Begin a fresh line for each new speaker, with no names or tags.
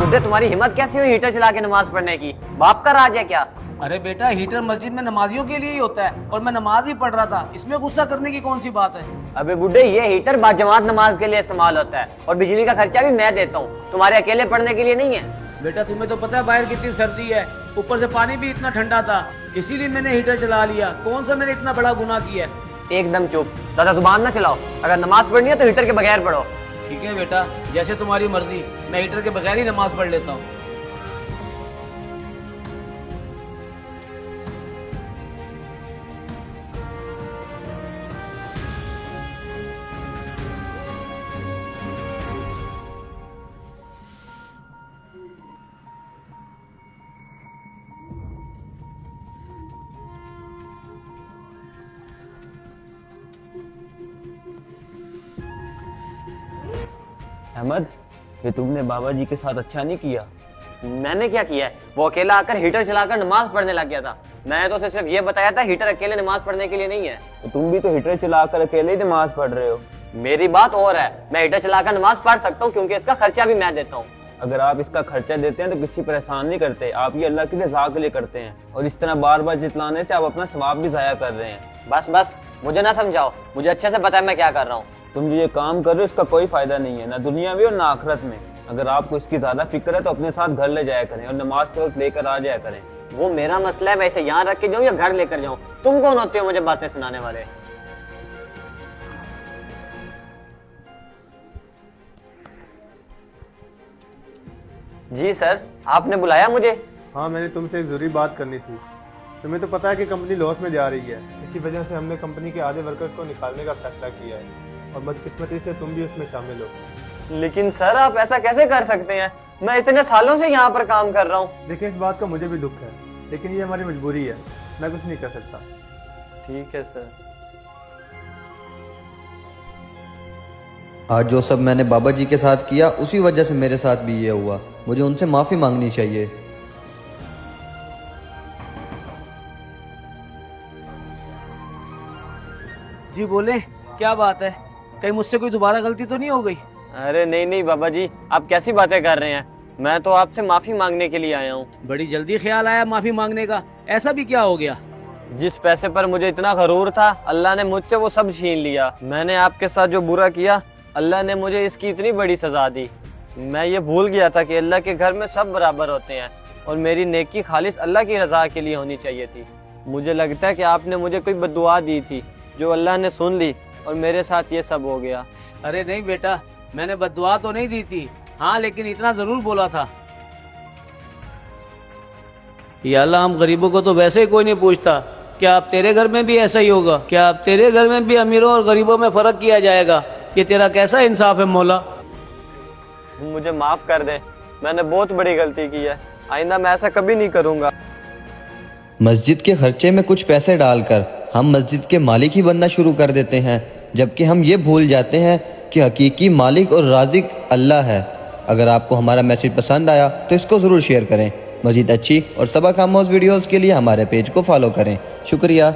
बुड्ढे तुम्हारी हिम्मत कैसी हुई हीटर चला के नमाज पढ़ने की? बाप का राज है क्या?
अरे बेटा, हीटर मस्जिद में नमाजियों के लिए ही होता है और मैं नमाज ही पढ़ रहा था, इसमें गुस्सा करने की कौन सी बात है।
अबे बुड्ढे, ये हीटर बाजमात नमाज के लिए इस्तेमाल होता है और बिजली का खर्चा भी मैं देता हूँ, तुम्हारे अकेले पढ़ने के लिए नहीं है।
बेटा तुम्हें तो पता है बाहर कितनी सर्दी है, ऊपर से पानी भी इतना ठंडा था, इसीलिए मैंने हीटर चला लिया। कौन सा मैंने इतना बड़ा गुनाह किया है।
एकदम चुप, ज्यादा जुबान ना चलाओ। अगर नमाज पढ़नी है तो हीटर के बगैर पढ़ो।
ठीक है बेटा, जैसे तुम्हारी मर्जी, मैं हीटर के बगैर ही नमाज पढ़ लेता हूँ।
अहमद, ये तुमने बाबा जी के साथ अच्छा नहीं किया। मैंने क्या किया है? वो अकेला आकर हीटर चलाकर नमाज पढ़ने लग गया था। मैंने तो उसे सिर्फ ये बताया था हीटर अकेले नमाज पढ़ने के लिए नहीं है।
तो तुम भी तो हीटर चलाकर अकेले ही नमाज पढ़ रहे हो।
मेरी बात और है, मैं हीटर चलाकर नमाज पढ़ सकता हूँ क्योंकि इसका खर्चा भी मैं देता हूँ।
अगर आप इसका खर्चा देते हैं तो किसी परेशान नहीं करते, आप ये अल्लाह की रज़ा के लिए करते हैं और इस तरह बार बार जितलाने से आप अपना सवाब भी ज़ाया कर रहे हैं।
बस बस, मुझे ना समझाओ, मुझे अच्छे से पता है मैं क्या कर रहा हूँ।
तुम जो ये काम कर रहे हो इसका कोई फायदा नहीं है, ना दुनिया में और ना आखिरत में। अगर आपको इसकी ज्यादा फिक्र है तो अपने साथ घर ले जाया करें और नमाज के वक्त लेकर आ जाया करें।
वो मेरा मसला है, मैं इसे यहाँ रख के जाऊँ या घर लेकर जाऊँ? तुम कौन होते हो मुझे बातें सुनाने वाले? जी सर, आपने बुलाया मुझे?
हाँ, मैंने तुमसे एक ज़रूरी बात करनी थी। तुम्हें तो पता है कि कंपनी लॉस में जा रही है, इसी वजह से हमने कंपनी के आधे वर्कर्स को निकालने का फैसला किया है और बदकिस्मती से तुम भी उसमें शामिल हो।
लेकिन सर, आप ऐसा कैसे कर सकते हैं? मैं इतने सालों से यहाँ पर काम कर रहा हूँ।
देखिए, इस बात का मुझे भी दुख है, लेकिन ये हमारी मजबूरी है, मैं कुछ नहीं कर सकता।
ठीक है सर।
आज जो सब मैंने बाबा जी के साथ किया उसी वजह से मेरे साथ भी ये हुआ, मुझे उनसे माफ़ी मांगनी चाहिए।
जी बोले, क्या बात है? कहीं मुझसे कोई दोबारा गलती तो नहीं हो गई?
अरे नहीं नहीं बाबा जी, आप कैसी बातें कर रहे हैं? मैं तो आपसे माफी मांगने के लिए आया हूँ।
बड़ी जल्दी ख्याल आया माफी मांगने का, ऐसा भी क्या हो गया?
जिस पैसे पर मुझे इतना गरूर था, अल्लाह ने मुझसे वो सब छीन लिया। मैंने आपके साथ जो बुरा किया, अल्लाह ने मुझे इसकी इतनी बड़ी सजा दी। मैं ये भूल गया था कि अल्लाह के घर में सब बराबर होते हैं और मेरी नेकी खालिस अल्लाह की रजा के लिए होनी चाहिए थी। मुझे लगता है कि आपने मुझे कोई बद्दुआ दी थी जो अल्लाह ने सुन ली और मेरे साथ ये सब हो गया।
अरे नहीं बेटा, मैंने बद्दुआ तो नहीं दी थी, हाँ लेकिन इतना जरूर बोला था, या अल्लाह हम गरीबों को तो वैसे ही कोई नहीं पूछता, क्या अब तेरे घर में भी ऐसा ही होगा? क्या अब तेरे घर में भी अमीरों और गरीबों में फर्क किया जाएगा? ये तेरा कैसा इंसाफ है मौला?
मुझे माफ कर दे, मैंने बहुत बड़ी गलती की है, आइंदा मैं ऐसा कभी नहीं करूँगा।
मस्जिद के खर्चे में कुछ पैसे डालकर हम मस्जिद के मालिक ही बनना शुरू कर देते हैं, जबकि हम ये भूल जाते हैं कि हकीकी मालिक और राज़िक अल्लाह है। अगर आपको हमारा मैसेज पसंद आया तो इसको ज़रूर शेयर करें। मज़ीद अच्छी और सबक आमोज़ वीडियोज़ के लिए हमारे पेज को फॉलो करें। शुक्रिया।